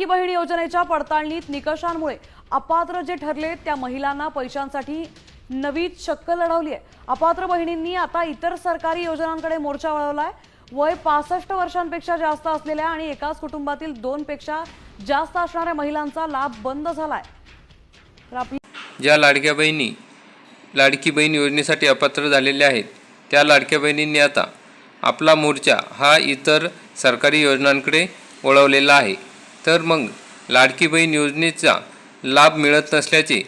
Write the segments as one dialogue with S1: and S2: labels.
S1: लाडकी बहीण योजनेच्या पडताळणीत निकषांमुळे अपात्र जे ठरले त्या महिलांना पैशांसाठी नवी शक्कल लढवली आहे। अपात्र बहिणींनी आता इतर सरकारी योजनांकडे मोर्चा वळवलाय। वय 65 वर्षांपेक्षा जास्त असलेल्या आणि एकाच कुटुंबातील 2 पेक्षा जास्त असणाऱ्या महिलांचा लाभ बंद झालाय।
S2: ज्या लाडक्या बहिणी लाडकी बहीण योजनेसाठी अपात्र झालेल्या आहेत त्या लाडक्या बहिणींनी आता आपला मोर्चा हा इतर सरकारी योजनांकडे वळवलेला आहे। तर मग लाडकी बहीण योजनेचा लाभ मिळत नसल्याचे,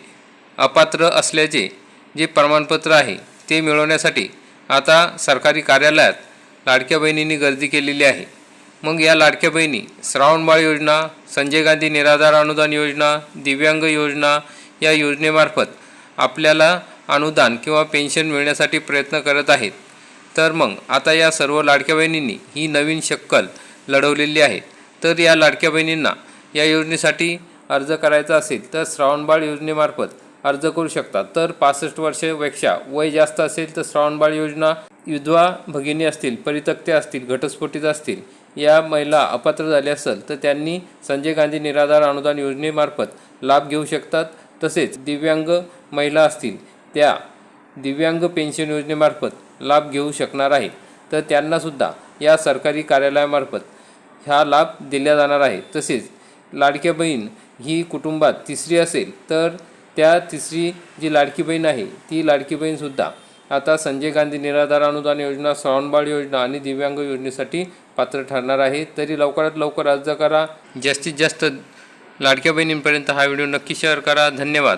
S2: अपात्र असल्याचे जे प्रमाणपत्र आहे ते मिळवण्यासाठी आता सरकारी कार्यालयात लाडक्या बहिणींनी गर्दी केलेली आहे। मग या लाडक्या बहिणी श्रावणबाळ योजना, संजय गांधी निराधार अनुदान योजना, दिव्यांग योजना या योजनेमार्फत आपल्याला अनुदान किंवा पेन्शन मिळण्यासाठी प्रयत्न करत आहेत। तर मग आता या सर्व लाडक्या बहिणींनी ही नवीन शक्कल लढवलेली आहे। तर या लाडक्या बहिणींना या योजनेसाठी अर्ज करायचा असेल तर श्रावणबाळ योजनेमार्फत अर्ज करू शकतात। तर 65 वर्षापेक्षा वय जास्त असेल तर श्रावणबाळ योजना, विधवा भगिनी असतील, परित्यक्त्या असतील, घटस्फोटित असतील, या महिला अपात्र झाल्या असेल तर त्यांनी संजय गांधी निराधार अनुदान योजनेमार्फत लाभ घेऊ शकतात। तसेच दिव्यांग महिला असतील त्या दिव्यांग पेन्शन योजनेमार्फत लाभ घेऊ शकणार आहे। तर त्यांनासुद्धा या सरकारी कार्यालयामार्फत हा लाभ दिला जाणार आहे। तसेच लाडक्या बहीण ही कुटुंबात तिसरी असेल तर त्या तिसरी जी लाडकी बहीण आहे ती लाडकी बहीणसुद्धा आता संजय गांधी निराधार अनुदान योजना, श्रावणबाळ योजना आणि दिव्यांग योजनेसाठी पात्र ठरणार आहे। तरी लवकरात लवकर अर्ज करा। जास्तीत जास्त लाडक्या बहिणींपर्यंत हा व्हिडिओ नक्की शेअर करा। धन्यवाद।